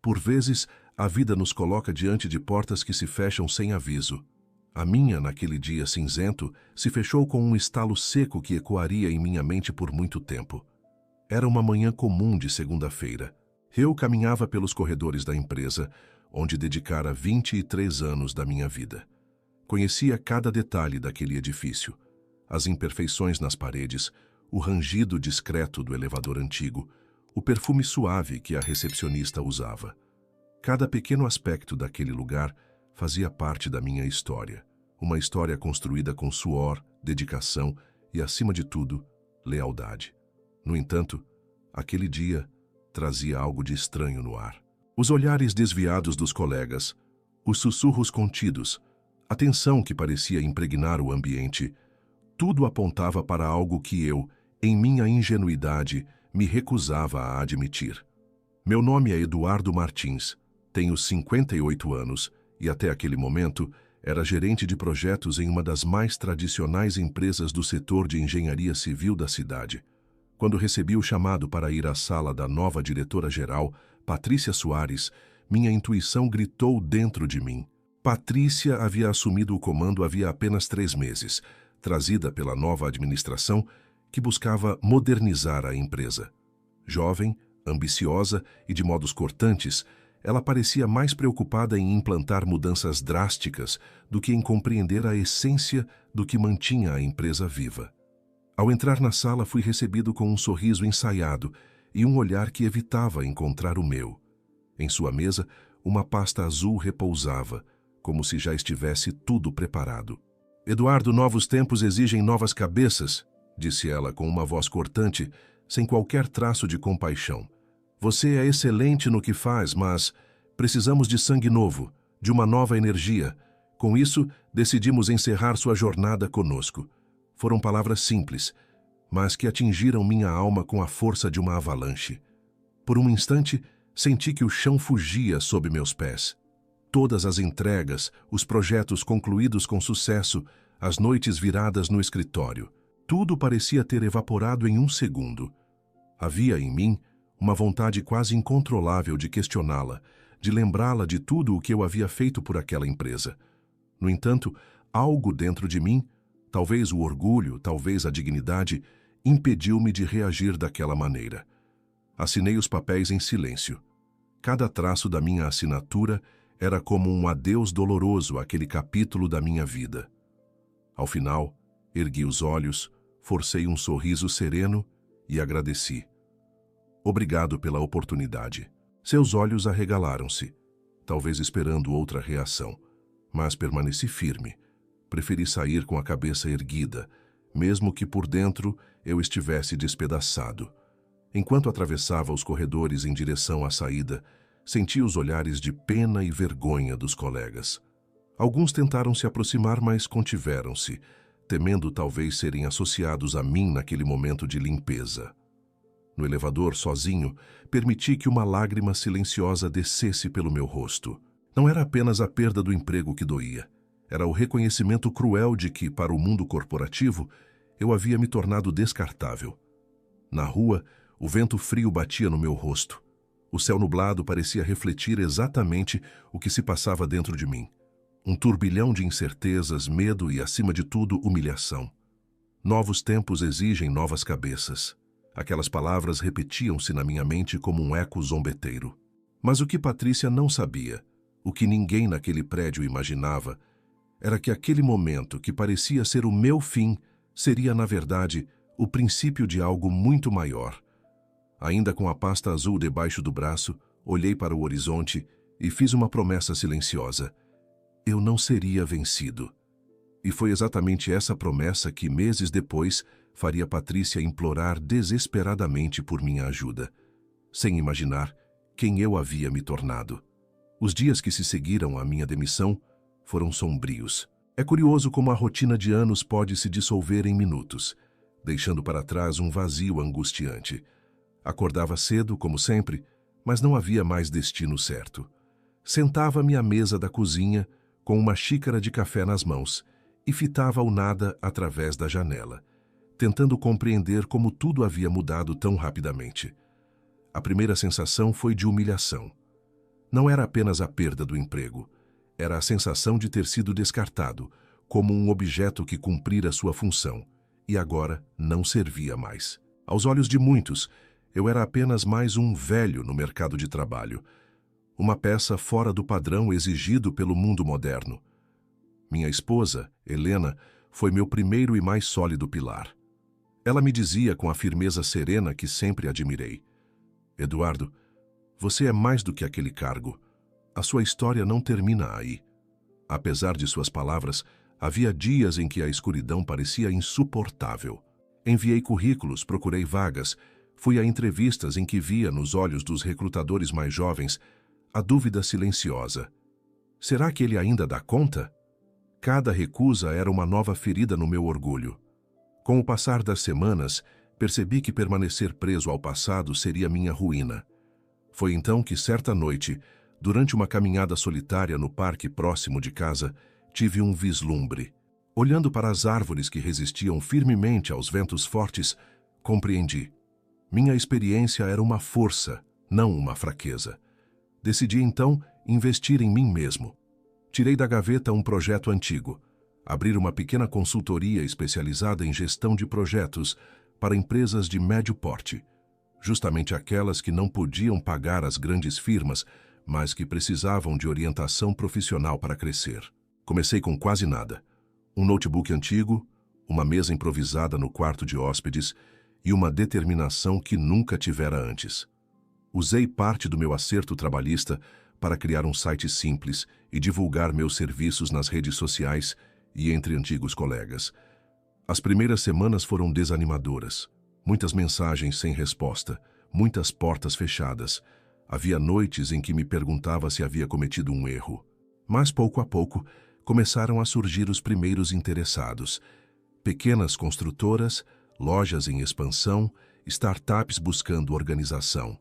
Por vezes, a vida nos coloca diante de portas que se fecham sem aviso. A minha, naquele dia cinzento, se fechou com um estalo seco que ecoaria em minha mente por muito tempo. Era uma manhã comum de segunda-feira. Eu caminhava pelos corredores da empresa, onde dedicara 23 anos da minha vida. Conhecia cada detalhe daquele edifício, as imperfeições nas paredes, o rangido discreto do elevador antigo, o perfume suave que a recepcionista usava. Cada pequeno aspecto daquele lugar fazia parte da minha história, uma história construída com suor, dedicação e, acima de tudo, lealdade. No entanto, aquele dia trazia algo de estranho no ar. Os olhares desviados dos colegas, os sussurros contidos, a tensão que parecia impregnar o ambiente, tudo apontava para algo que eu, em minha ingenuidade, me recusava a admitir. Meu nome é Eduardo Martins, tenho 58 anos e até aquele momento era gerente de projetos em uma das mais tradicionais empresas do setor de engenharia civil da cidade. Quando recebi o chamado para ir à sala da nova diretora-geral, Patrícia Soares, minha intuição gritou dentro de mim. Patrícia havia assumido o comando havia apenas 3 meses, trazida pela nova administração que buscava modernizar a empresa. Jovem, ambiciosa e de modos cortantes, ela parecia mais preocupada em implantar mudanças drásticas do que em compreender a essência do que mantinha a empresa viva. Ao entrar na sala, fui recebido com um sorriso ensaiado e um olhar que evitava encontrar o meu. Em sua mesa, uma pasta azul repousava, como se já estivesse tudo preparado. Eduardo, novos tempos exigem novas cabeças, disse ela com uma voz cortante, sem qualquer traço de compaixão. Você é excelente no que faz, mas precisamos de sangue novo, de uma nova energia. Com isso, decidimos encerrar sua jornada conosco. Foram palavras simples, mas que atingiram minha alma com a força de uma avalanche. Por um instante, senti que o chão fugia sob meus pés. Todas as entregas, os projetos concluídos com sucesso, as noites viradas no escritório, tudo parecia ter evaporado em um segundo. Havia em mim uma vontade quase incontrolável de questioná-la, de lembrá-la de tudo o que eu havia feito por aquela empresa. No entanto, algo dentro de mim, talvez o orgulho, talvez a dignidade, impediu-me de reagir daquela maneira. Assinei os papéis em silêncio. Cada traço da minha assinatura era como um adeus doloroso àquele capítulo da minha vida. Ao final, ergui os olhos, forcei um sorriso sereno e agradeci. Obrigado pela oportunidade. Seus olhos arregalaram-se, talvez esperando outra reação, mas permaneci firme. Preferi sair com a cabeça erguida, mesmo que por dentro eu estivesse despedaçado. Enquanto atravessava os corredores em direção à saída, senti os olhares de pena e vergonha dos colegas. Alguns tentaram se aproximar, mas contiveram-se, temendo talvez serem associados a mim naquele momento de limpeza. No elevador, sozinho, permiti que uma lágrima silenciosa descesse pelo meu rosto. Não era apenas a perda do emprego que doía. Era o reconhecimento cruel de que, para o mundo corporativo, eu havia me tornado descartável. Na rua, o vento frio batia no meu rosto. O céu nublado parecia refletir exatamente o que se passava dentro de mim. Um turbilhão de incertezas, medo e, acima de tudo, humilhação. Novos tempos exigem novas cabeças. Aquelas palavras repetiam-se na minha mente como um eco zombeteiro. Mas o que Patrícia não sabia, o que ninguém naquele prédio imaginava, era que aquele momento que parecia ser o meu fim seria, na verdade, o princípio de algo muito maior. Ainda com a pasta azul debaixo do braço, olhei para o horizonte e fiz uma promessa silenciosa. Eu não seria vencido. E foi exatamente essa promessa que, meses depois, faria Patrícia implorar desesperadamente por minha ajuda, sem imaginar quem eu havia me tornado. Os dias que se seguiram à minha demissão foram sombrios. É curioso como a rotina de anos pode se dissolver em minutos, deixando para trás um vazio angustiante. Acordava cedo, como sempre, mas não havia mais destino certo. Sentava-me à mesa da cozinha, com uma xícara de café nas mãos, e fitava o nada através da janela, tentando compreender como tudo havia mudado tão rapidamente. A primeira sensação foi de humilhação. Não era apenas a perda do emprego. Era a sensação de ter sido descartado, como um objeto que cumprira sua função, e agora não servia mais. Aos olhos de muitos, eu era apenas mais um velho no mercado de trabalho, uma peça fora do padrão exigido pelo mundo moderno. Minha esposa, Helena, foi meu primeiro e mais sólido pilar. Ela me dizia com a firmeza serena que sempre admirei: Eduardo, você é mais do que aquele cargo. A sua história não termina aí. Apesar de suas palavras, havia dias em que a escuridão parecia insuportável. Enviei currículos, procurei vagas, fui a entrevistas em que via nos olhos dos recrutadores mais jovens a dúvida silenciosa: será que ele ainda dá conta? Cada recusa era uma nova ferida no meu orgulho. Com o passar das semanas, percebi que permanecer preso ao passado seria minha ruína. Foi então que, certa noite, durante uma caminhada solitária no parque próximo de casa, tive um vislumbre. Olhando para as árvores que resistiam firmemente aos ventos fortes, compreendi. Minha experiência era uma força, não uma fraqueza. Decidi então investir em mim mesmo. Tirei da gaveta um projeto antigo: abrir uma pequena consultoria especializada em gestão de projetos para empresas de médio porte, justamente aquelas que não podiam pagar as grandes firmas, mas que precisavam de orientação profissional para crescer. Comecei com quase nada: um notebook antigo, uma mesa improvisada no quarto de hóspedes e uma determinação que nunca tivera antes. Usei parte do meu acerto trabalhista para criar um site simples e divulgar meus serviços nas redes sociais e entre antigos colegas. As primeiras semanas foram desanimadoras. Muitas mensagens sem resposta, muitas portas fechadas. Havia noites em que me perguntava se havia cometido um erro. Mas pouco a pouco começaram a surgir os primeiros interessados. Pequenas construtoras, lojas em expansão, startups buscando organização.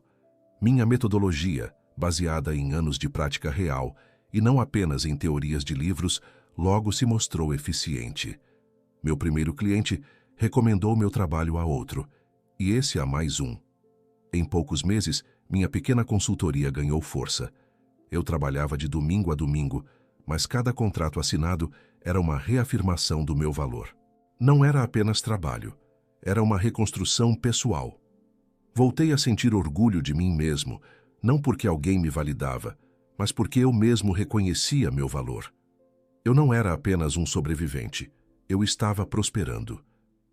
Minha metodologia, baseada em anos de prática real e não apenas em teorias de livros, logo se mostrou eficiente. Meu primeiro cliente recomendou meu trabalho a outro, e esse a mais um. Em poucos meses, minha pequena consultoria ganhou força. Eu trabalhava de domingo a domingo, mas cada contrato assinado era uma reafirmação do meu valor. Não era apenas trabalho, era uma reconstrução pessoal. Voltei a sentir orgulho de mim mesmo, não porque alguém me validava, mas porque eu mesmo reconhecia meu valor. Eu não era apenas um sobrevivente, eu estava prosperando.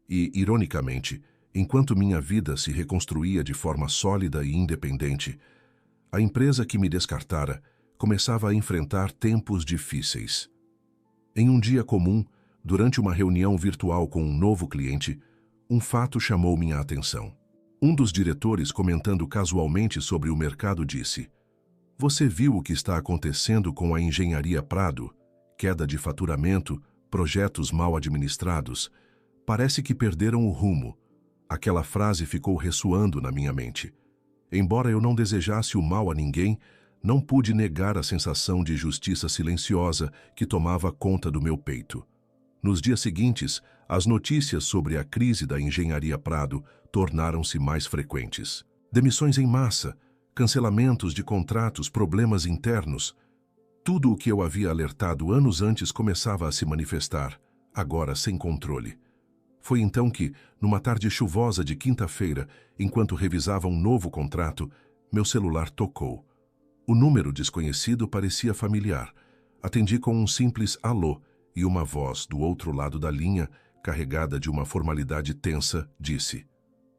E, ironicamente, enquanto minha vida se reconstruía de forma sólida e independente, a empresa que me descartara começava a enfrentar tempos difíceis. Em um dia comum, durante uma reunião virtual com um novo cliente, um fato chamou minha atenção. Um dos diretores, comentando casualmente sobre o mercado, disse: "Você viu o que está acontecendo com a Engenharia Prado? Queda de faturamento, projetos mal administrados. Parece que perderam o rumo." Aquela frase ficou ressoando na minha mente. Embora eu não desejasse o mal a ninguém, não pude negar a sensação de justiça silenciosa que tomava conta do meu peito. Nos dias seguintes, as notícias sobre a crise da Engenharia Prado tornaram-se mais frequentes. Demissões em massa, cancelamentos de contratos, problemas internos. Tudo o que eu havia alertado anos antes começava a se manifestar, agora sem controle. Foi então que, numa tarde chuvosa de quinta-feira, enquanto revisava um novo contrato, meu celular tocou. O número desconhecido parecia familiar. Atendi com um simples alô e uma voz do outro lado da linha, carregada de uma formalidade tensa, disse: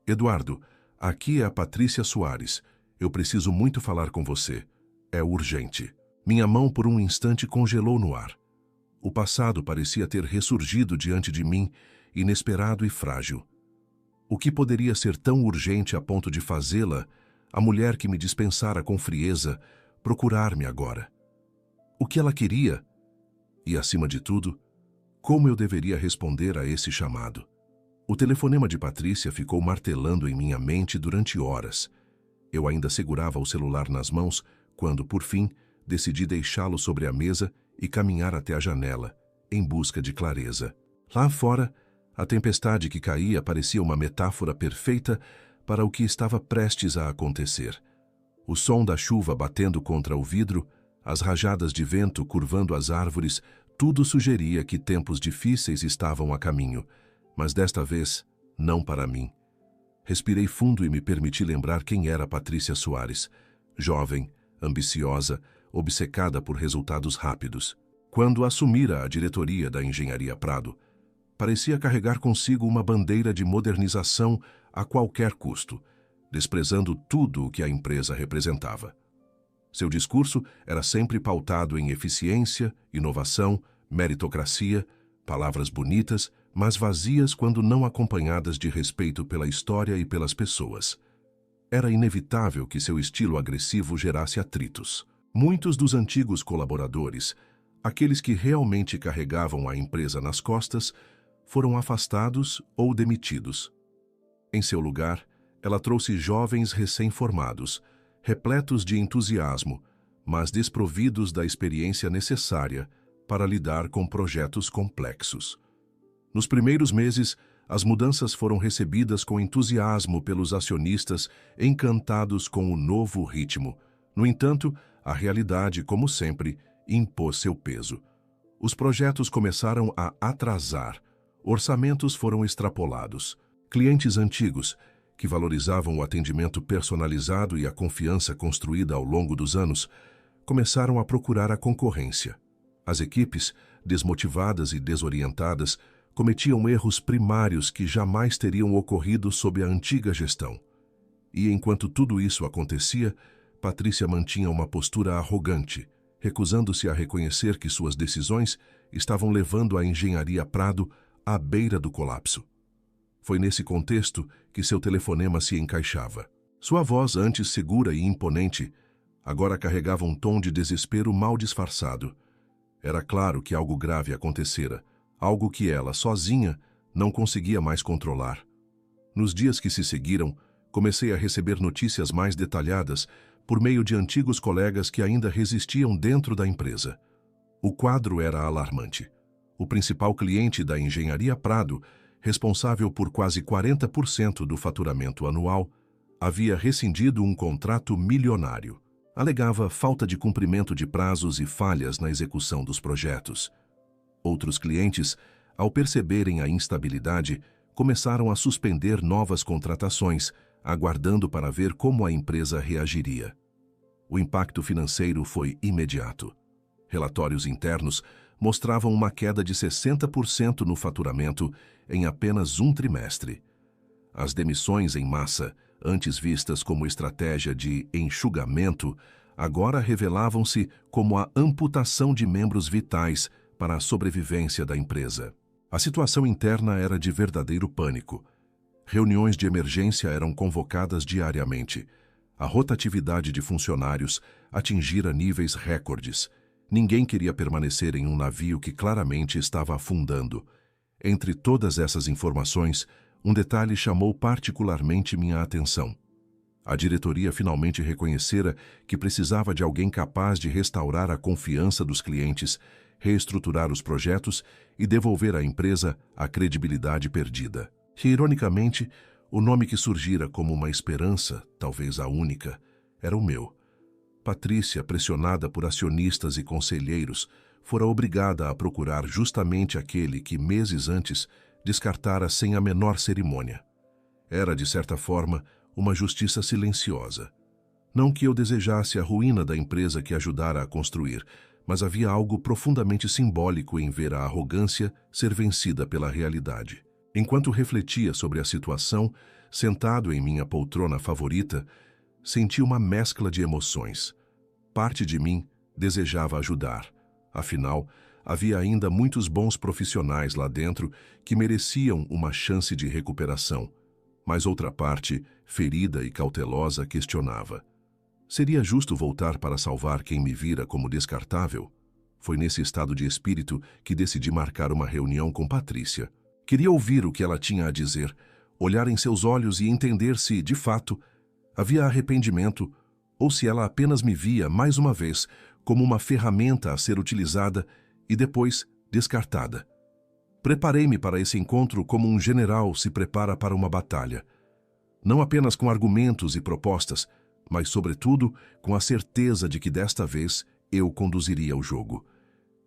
"Eduardo, aqui é a Patrícia Soares. Eu preciso muito falar com você. É urgente." Minha mão por um instante congelou no ar. O passado parecia ter ressurgido diante de mim, inesperado e frágil. O que poderia ser tão urgente a ponto de fazê-la, a mulher que me dispensara com frieza, procurar-me agora? O que ela queria? E, acima de tudo, como eu deveria responder a esse chamado? O telefonema de Patrícia ficou martelando em minha mente durante horas. Eu ainda segurava o celular nas mãos quando, por fim, decidi deixá-lo sobre a mesa e caminhar até a janela, em busca de clareza. Lá fora, a tempestade que caía parecia uma metáfora perfeita para o que estava prestes a acontecer. O som da chuva batendo contra o vidro, as rajadas de vento curvando as árvores, tudo sugeria que tempos difíceis estavam a caminho, mas desta vez, não para mim. Respirei fundo e me permiti lembrar quem era Patrícia Soares, jovem, ambiciosa, obcecada por resultados rápidos. Quando assumira a diretoria da Engenharia Prado, parecia carregar consigo uma bandeira de modernização a qualquer custo, desprezando tudo o que a empresa representava. Seu discurso era sempre pautado em eficiência, inovação, meritocracia, palavras bonitas, mas vazias quando não acompanhadas de respeito pela história e pelas pessoas. Era inevitável que seu estilo agressivo gerasse atritos. Muitos dos antigos colaboradores, aqueles que realmente carregavam a empresa nas costas, foram afastados ou demitidos. Em seu lugar, ela trouxe jovens recém-formados, repletos de entusiasmo, mas desprovidos da experiência necessária para lidar com projetos complexos. Nos primeiros meses, as mudanças foram recebidas com entusiasmo pelos acionistas, encantados com o novo ritmo. No entanto, a realidade, como sempre, impôs seu peso. Os projetos começaram a atrasar, orçamentos foram extrapolados. Clientes antigos, que valorizavam o atendimento personalizado e a confiança construída ao longo dos anos, começaram a procurar a concorrência. As equipes, desmotivadas e desorientadas, cometiam erros primários que jamais teriam ocorrido sob a antiga gestão. E enquanto tudo isso acontecia, Patrícia mantinha uma postura arrogante, recusando-se a reconhecer que suas decisões estavam levando a Engenharia Prado à beira do colapso. Foi nesse contexto que seu telefonema se encaixava. Sua voz, antes segura e imponente, agora carregava um tom de desespero mal disfarçado. Era claro que algo grave acontecera, algo que ela, sozinha, não conseguia mais controlar. Nos dias que se seguiram, comecei a receber notícias mais detalhadas por meio de antigos colegas que ainda resistiam dentro da empresa. O quadro era alarmante. O principal cliente da Engenharia Prado, responsável por quase 40% do faturamento anual, havia rescindido um contrato milionário. Alegava falta de cumprimento de prazos e falhas na execução dos projetos. Outros clientes, ao perceberem a instabilidade, começaram a suspender novas contratações, aguardando para ver como a empresa reagiria. O impacto financeiro foi imediato. Relatórios internos mostravam uma queda de 60% no faturamento em apenas um trimestre. As demissões em massa, antes vistas como estratégia de enxugamento, agora revelavam-se como a amputação de membros vitais para a sobrevivência da empresa. A situação interna era de verdadeiro pânico. Reuniões de emergência eram convocadas diariamente. A rotatividade de funcionários atingira níveis recordes. Ninguém queria permanecer em um navio que claramente estava afundando. Entre todas essas informações, um detalhe chamou particularmente minha atenção. A diretoria finalmente reconhecera que precisava de alguém capaz de restaurar a confiança dos clientes, reestruturar os projetos e devolver à empresa a credibilidade perdida. E, ironicamente, o nome que surgira como uma esperança, talvez a única, era o meu. Patrícia, pressionada por acionistas e conselheiros, fora obrigada a procurar justamente aquele que, meses antes, descartara sem a menor cerimônia. Era, de certa forma, uma justiça silenciosa. Não que eu desejasse a ruína da empresa que ajudara a construir, mas havia algo profundamente simbólico em ver a arrogância ser vencida pela realidade. Enquanto refletia sobre a situação, sentado em minha poltrona favorita, senti uma mescla de emoções. Parte de mim desejava ajudar. Afinal, havia ainda muitos bons profissionais lá dentro que mereciam uma chance de recuperação. Mas outra parte, ferida e cautelosa, questionava: seria justo voltar para salvar quem me vira como descartável? Foi nesse estado de espírito que decidi marcar uma reunião com Patrícia. Queria ouvir o que ela tinha a dizer, olhar em seus olhos e entender se, de fato, havia arrependimento ou se ela apenas me via, mais uma vez, como uma ferramenta a ser utilizada e depois descartada. Preparei-me para esse encontro como um general se prepara para uma batalha. Não apenas com argumentos e propostas, mas, sobretudo, com a certeza de que desta vez eu conduziria o jogo.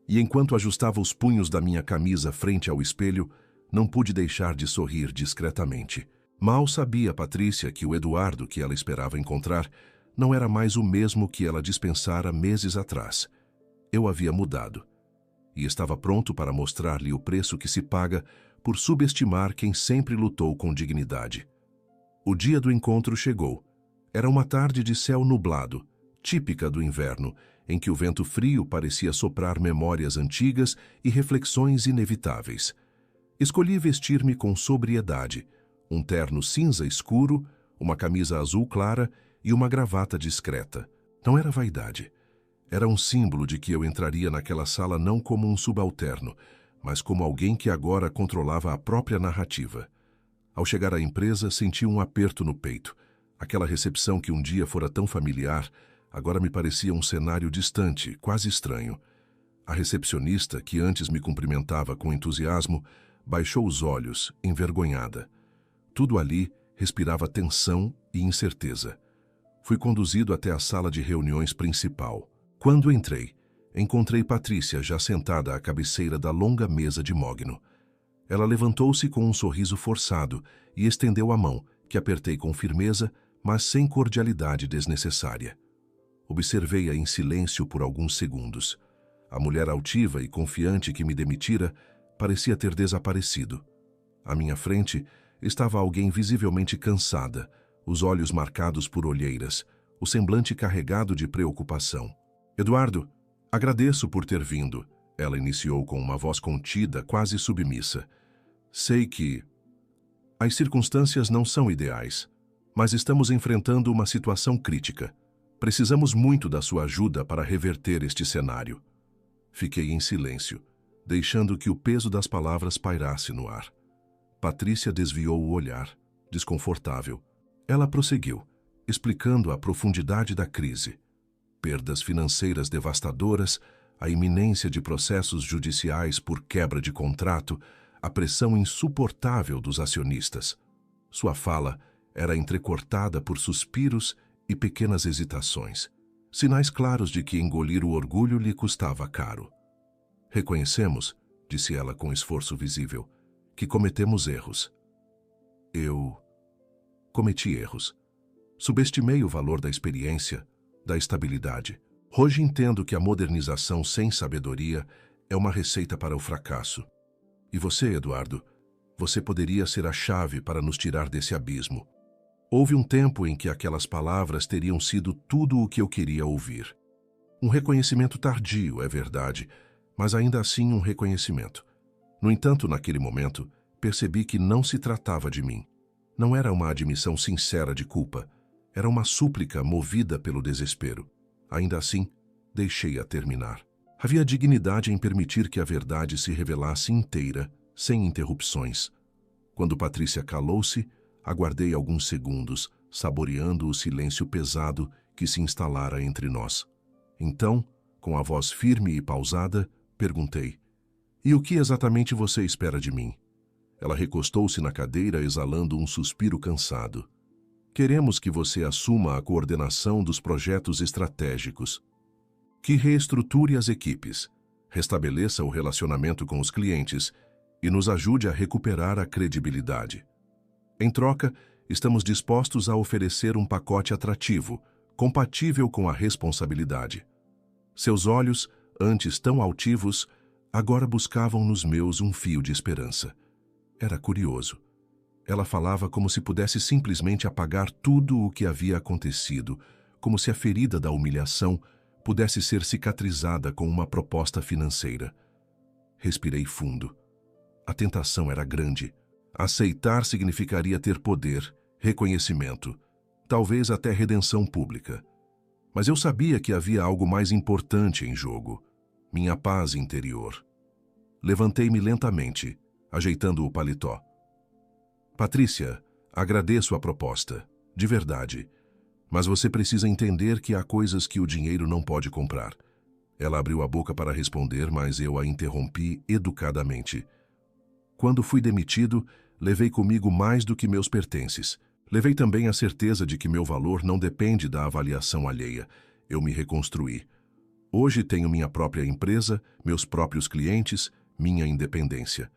E enquanto ajustava os punhos da minha camisa frente ao espelho, não pude deixar de sorrir discretamente. Mal sabia Patrícia que o Eduardo que ela esperava encontrar não era mais o mesmo que ela dispensara meses atrás. Eu havia mudado. E estava pronto para mostrar-lhe o preço que se paga por subestimar quem sempre lutou com dignidade. O dia do encontro chegou. Era uma tarde de céu nublado, típica do inverno, em que o vento frio parecia soprar memórias antigas e reflexões inevitáveis. Escolhi vestir-me com sobriedade, um terno cinza escuro, uma camisa azul clara e uma gravata discreta. Não era vaidade. Era um símbolo de que eu entraria naquela sala não como um subalterno, mas como alguém que agora controlava a própria narrativa. Ao chegar à empresa, senti um aperto no peito. Aquela recepção que um dia fora tão familiar, agora me parecia um cenário distante, quase estranho. A recepcionista, que antes me cumprimentava com entusiasmo, baixou os olhos, envergonhada. Tudo ali respirava tensão e incerteza. Fui conduzido até a sala de reuniões principal. Quando entrei, encontrei Patrícia já sentada à cabeceira da longa mesa de mogno. Ela levantou-se com um sorriso forçado e estendeu a mão, que apertei com firmeza, mas sem cordialidade desnecessária. Observei-a em silêncio por alguns segundos. A mulher altiva e confiante que me demitira parecia ter desaparecido. À minha frente estava alguém visivelmente cansada, os olhos marcados por olheiras, o semblante carregado de preocupação. "Eduardo, agradeço por ter vindo", ela iniciou com uma voz contida, quase submissa. "Sei que as circunstâncias não são ideais, mas estamos enfrentando uma situação crítica. Precisamos muito da sua ajuda para reverter este cenário." Fiquei em silêncio, deixando que o peso das palavras pairasse no ar. Patrícia desviou o olhar, desconfortável. Ela prosseguiu, explicando a profundidade da crise. Perdas financeiras devastadoras, a iminência de processos judiciais por quebra de contrato, a pressão insuportável dos acionistas. Sua fala era entrecortada por suspiros e pequenas hesitações, sinais claros de que engolir o orgulho lhe custava caro. "Reconhecemos", disse ela com esforço visível, "que cometemos erros." Eu cometi erros. Subestimei o valor da experiência, da estabilidade. Hoje entendo que a modernização sem sabedoria é uma receita para o fracasso. E você, Eduardo, você poderia ser a chave para nos tirar desse abismo. Houve um tempo em que aquelas palavras teriam sido tudo o que eu queria ouvir. Um reconhecimento tardio, é verdade, mas ainda assim um reconhecimento. No entanto, naquele momento, percebi que não se tratava de mim. Não era uma admissão sincera de culpa. Era uma súplica movida pelo desespero. Ainda assim, deixei-a terminar. Havia dignidade em permitir que a verdade se revelasse inteira, sem interrupções. Quando Patrícia calou-se, aguardei alguns segundos, saboreando o silêncio pesado que se instalara entre nós. Então, com a voz firme e pausada, perguntei: "E o que exatamente você espera de mim?" Ela recostou-se na cadeira, exalando um suspiro cansado. "Queremos que você assuma a coordenação dos projetos estratégicos, que reestruture as equipes, restabeleça o relacionamento com os clientes e nos ajude a recuperar a credibilidade. Em troca, estamos dispostos a oferecer um pacote atrativo, compatível com a responsabilidade." Seus olhos, antes tão altivos, agora buscavam nos meus um fio de esperança. Era curioso. Ela falava como se pudesse simplesmente apagar tudo o que havia acontecido, como se a ferida da humilhação pudesse ser cicatrizada com uma proposta financeira. Respirei fundo. A tentação era grande. Aceitar significaria ter poder, reconhecimento, talvez até redenção pública. Mas eu sabia que havia algo mais importante em jogo: minha paz interior. Levantei-me lentamente, ajeitando o paletó. "Patrícia, agradeço a proposta, de verdade. Mas você precisa entender que há coisas que o dinheiro não pode comprar." Ela abriu a boca para responder, mas eu a interrompi educadamente. "Quando fui demitido, levei comigo mais do que meus pertences. Levei também a certeza de que meu valor não depende da avaliação alheia. Eu me reconstruí. Hoje tenho minha própria empresa, meus próprios clientes, minha independência.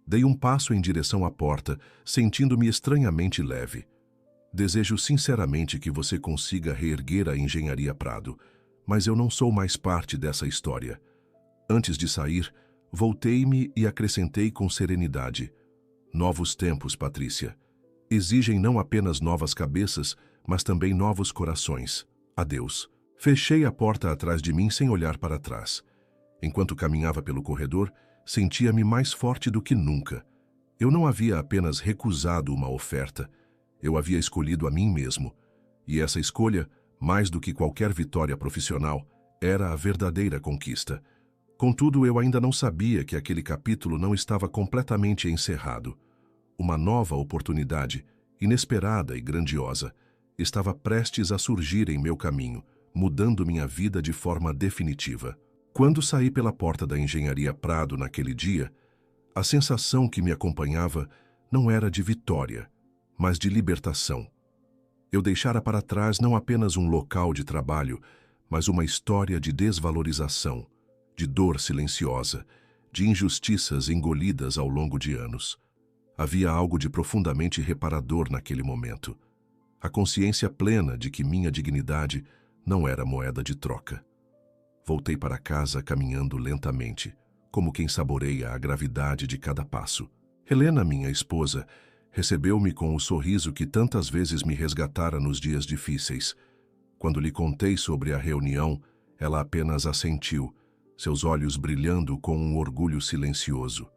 Dei um passo em direção à porta, sentindo-me estranhamente leve. Desejo sinceramente que você consiga reerguer a Engenharia Prado, mas eu não sou mais parte dessa história. Antes de sair, voltei-me e acrescentei com serenidade: novos tempos, Patrícia. Exigem não apenas novas cabeças, mas também novos corações. Adeus. Fechei a porta atrás de mim sem olhar para trás. Enquanto caminhava pelo corredor, sentia-me mais forte do que nunca. Eu não havia apenas recusado uma oferta, eu havia escolhido a mim mesmo. E essa escolha, mais do que qualquer vitória profissional, era a verdadeira conquista. Contudo, eu ainda não sabia que aquele capítulo não estava completamente encerrado. Uma nova oportunidade, inesperada e grandiosa, estava prestes a surgir em meu caminho, mudando minha vida de forma definitiva. Quando saí pela porta da Engenharia Prado naquele dia, a sensação que me acompanhava não era de vitória, mas de libertação. Eu deixara para trás não apenas um local de trabalho, mas uma história de desvalorização, de dor silenciosa, de injustiças engolidas ao longo de anos. Havia algo de profundamente reparador naquele momento. A consciência plena de que minha dignidade não era moeda de troca. Voltei para casa caminhando lentamente, como quem saboreia a gravidade de cada passo. Helena, minha esposa, recebeu-me com o sorriso que tantas vezes me resgatara nos dias difíceis. Quando lhe contei sobre a reunião, ela apenas assentiu, seus olhos brilhando com um orgulho silencioso.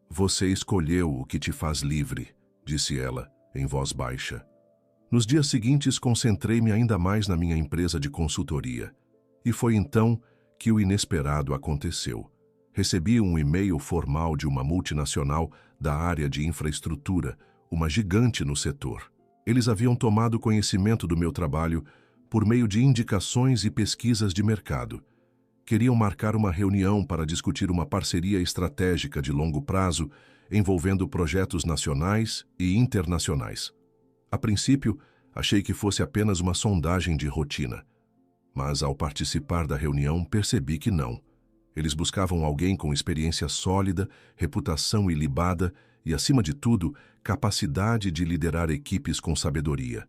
"Você escolheu o que te faz livre", disse ela, em voz baixa. Nos dias seguintes, concentrei-me ainda mais na minha empresa de consultoria. E foi então que o inesperado aconteceu. Recebi um e-mail formal de uma multinacional da área de infraestrutura, uma gigante no setor. Eles haviam tomado conhecimento do meu trabalho por meio de indicações e pesquisas de mercado. Queriam marcar uma reunião para discutir uma parceria estratégica de longo prazo envolvendo projetos nacionais e internacionais. A princípio, achei que fosse apenas uma sondagem de rotina. Mas, ao participar da reunião, percebi que não. Eles buscavam alguém com experiência sólida, reputação ilibada e, acima de tudo, capacidade de liderar equipes com sabedoria.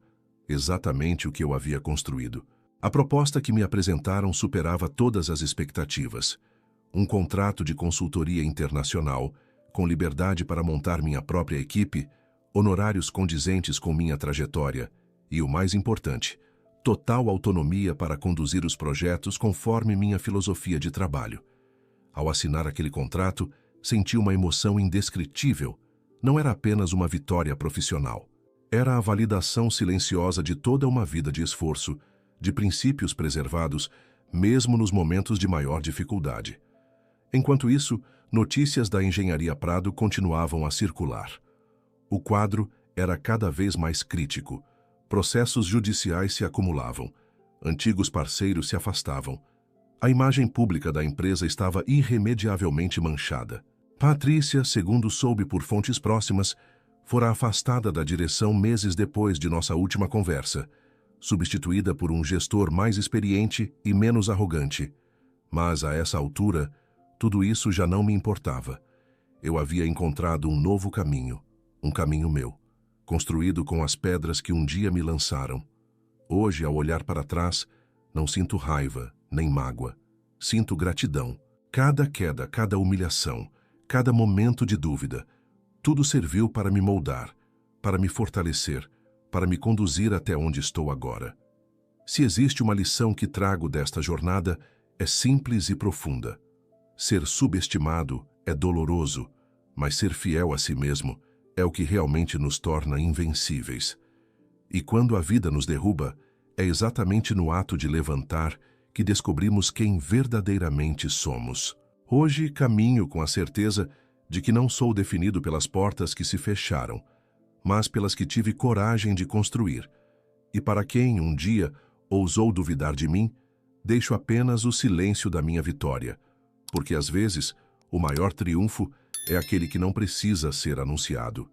Exatamente o que eu havia construído. A proposta que me apresentaram superava todas as expectativas. Um contrato de consultoria internacional, com liberdade para montar minha própria equipe, honorários condizentes com minha trajetória e, o mais importante, total autonomia para conduzir os projetos conforme minha filosofia de trabalho. Ao assinar aquele contrato, senti uma emoção indescritível. Não era apenas uma vitória profissional. Era a validação silenciosa de toda uma vida de esforço, de princípios preservados, mesmo nos momentos de maior dificuldade. Enquanto isso, notícias da Engenharia Prado continuavam a circular. O quadro era cada vez mais crítico. Processos judiciais se acumulavam. Antigos parceiros se afastavam. A imagem pública da empresa estava irremediavelmente manchada. Patrícia, segundo soube por fontes próximas, fora afastada da direção meses depois de nossa última conversa, substituída por um gestor mais experiente e menos arrogante. Mas, a essa altura, tudo isso já não me importava. Eu havia encontrado um novo caminho, um caminho meu, construído com as pedras que um dia me lançaram. Hoje, ao olhar para trás, não sinto raiva, nem mágoa. Sinto gratidão. Cada queda, cada humilhação, cada momento de dúvida, tudo serviu para me moldar, para me fortalecer, para me conduzir até onde estou agora. Se existe uma lição que trago desta jornada, é simples e profunda. Ser subestimado é doloroso, mas ser fiel a si mesmo é o que realmente nos torna invencíveis. E quando a vida nos derruba, é exatamente no ato de levantar que descobrimos quem verdadeiramente somos. Hoje caminho com a certeza de que não sou definido pelas portas que se fecharam, mas pelas que tive coragem de construir. E para quem, um dia, ousou duvidar de mim, deixo apenas o silêncio da minha vitória, porque às vezes o maior triunfo é aquele que não precisa ser anunciado.